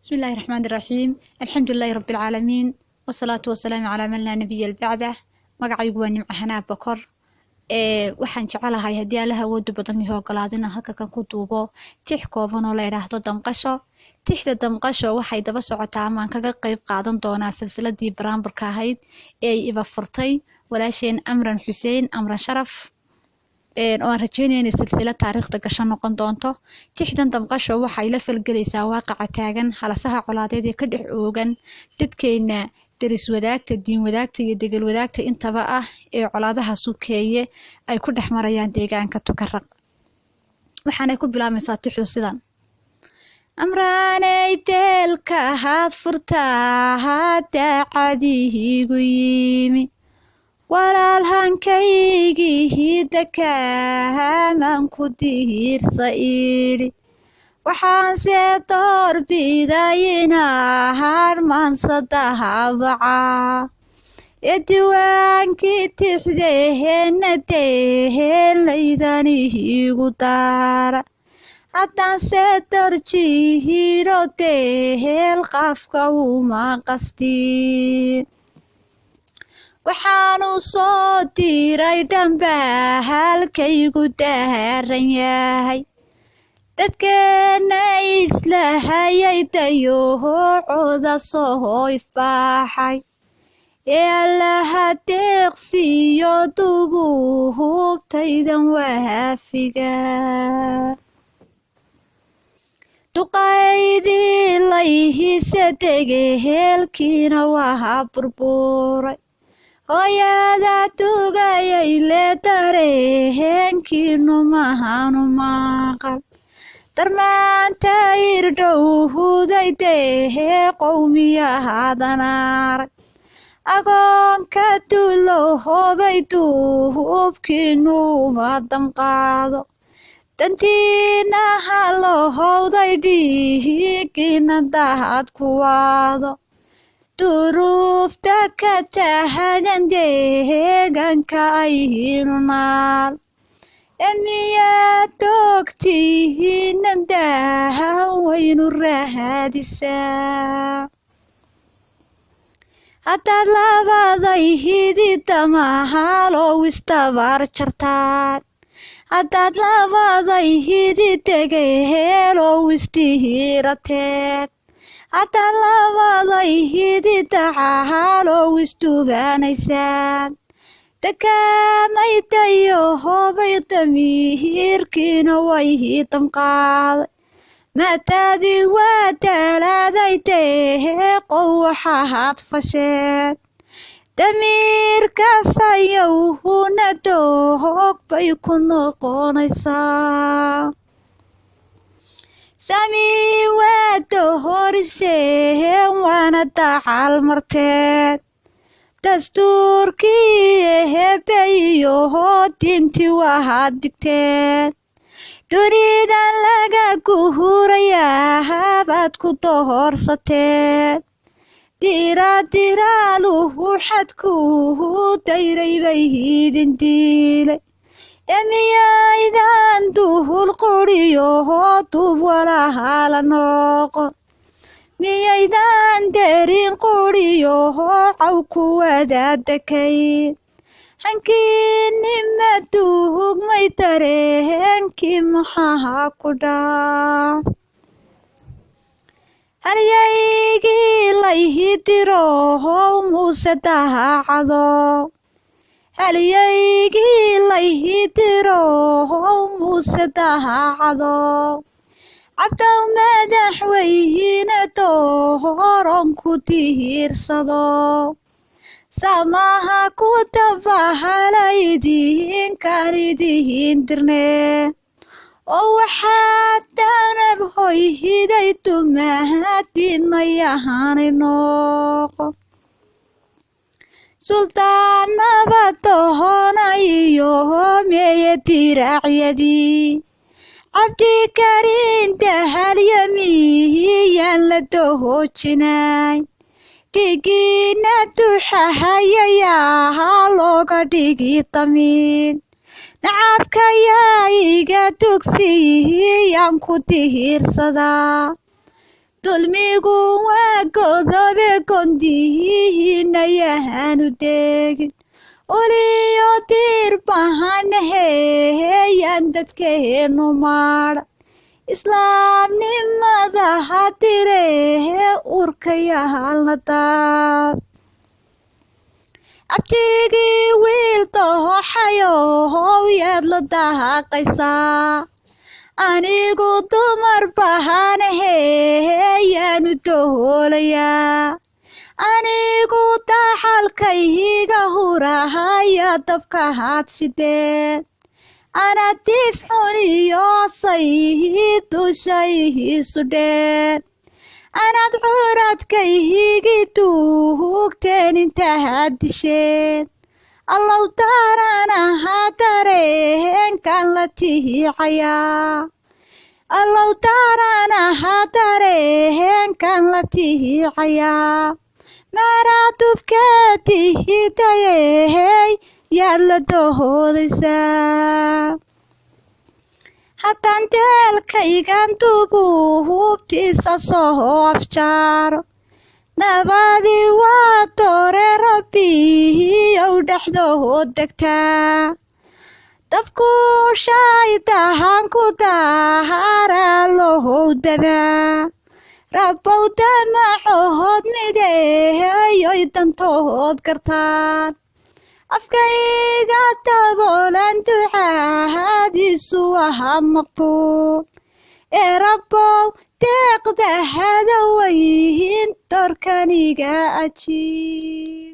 بسم الله الرحمن الرحيم الحمد لله رب العالمين والصلاة والسلام على من لا نبي بعده magacaygu waa Nimco Xanaab Bakar waxaan jecelahay hadii Allaah awood badan iyo ogolaadina halka kan ku duubo tix kooban oo la yiraahdo damqasho tixda damqasho waxay daba socotaa ama kaga qayb qaadan doonaa silsiladii baraambarka ahayd ee iba furtay walaasheen Amran Xuseen Amran Sharaf oo aan rajeynayna silsilad taariikhda gashan noqon doonto tixdan damqasho waxay la falgalaysaa waaqaca taagan halasaha colaadeed ee ka dhex oogan dadkeena daris wadaagta diin wadaagta iyo degal wadaagta intaba ah ee colaadaha suukeeye ay ku dhex marayaan deegaanka Tukaraq waxaanay ku bilaabmaysaa tixdu sidan amraanay teelka had furtaa daacadihiigu yimi walaalhankaygiihii dakaaman ku diirsa idhi waxaan see doorbiday inaa harmaansadahaabaca ee diwaankii tixdeheena deheelaydanihiigu daara haddaan see darjihiiro deheel qafka uma qastiin waxaanu soo diray dhanbaalkaygu daaran yahay dadkeena islahayay dayoocooda soo ifbaaxay ee Allaha deeqsiiyo dubuhubtaydan waafiga duqaydii layhise degeheelkiina waa burburay hooyada tugayay le dareenkiinu mahanu maqal darmaanta irdhowhuday dehee qowmiyahadan arag agoonka dulohobay duhubkiinu uma damqaado dantiina halohowday dhihigiina dahad ku waado duruufta ka tahagan deeganka ayhiinu naal miyaad ogtihiina daahan waynu raadisaa haddaad labaday hididamahaloo istabar jartaan haddaad labaday hididegehelo istihiirateed haddaad labaday hididacahalo istubaanaysaan dakamaydayo hobay damiirkiina wayhii damqaaday maataadii waa daalaaday deheeqow waxaad fasheen damiirka fayowhuna doog bay ku noqonaysaa samii waa dohoriseen waana dacal marteed dastuurkii ehebeyohoo diintii wahaad digteen dunidan laga guhurayaa baad ku dohorsateen diraaluhu xadkuuhu dayray bay hiidin diilay miyaydan duhul quriyohoo dub walahala noqon miyaydan derin quriyohoo caw ku wadaadakayn hankiinima duhugmay dareenkii maxaha ku dhaa halyaygii layhidirohow muuse dahaacado halyaygii layhidirohow muuse dahaacado cabdow madaxweyne dooron ku dihiirsado samaha ku dabahalaydiinkaan idihiin dirnee oo waxaad danab hoyhiday dumahadiin mayahanay nooqo suldaanaba dohonayo meeye diraacyadii cabdikariin dahalyamiyaan la dohoojinay dhigiina duxahayayaha looga dhigi damiin nacabkayaa iga dugsiyaan ku dihiirsadaa dulmigu waa godobe gondihiina yahaanu degin uliyo diir bahanaheeyaan dadkeenu maadha islaamnimada hadirehe urkayaalna daab abtigii wiil dooxayow yaad la daaqaysaa anigu dumar bahanaheeyaanu doolayaa anigu daxalkayga hurahaya dabka hadsideen ana dif xuniyo sayhi dushayhiisu dheen anaad curadkayhigi duugteen intaad disheen allow daaranaha dareenkan la tihicayaa allow daaranaha dareenkan la tihicayaa maaraadufkeetihidayey yaad la dohoodaysaa haddaan deelkaygan dubu hubtiisa soo afjaaro nabadi waa doore rabbiyow dhexdood degtaa dabku shaydahan ku dahara lohow dabaa rabbow damaxood mideeyoy dantood gartaan afkayga daboolan ducaadiisu ahaa maqbuul ee rabbow deeqda hadaweyn dorkaniga ajiib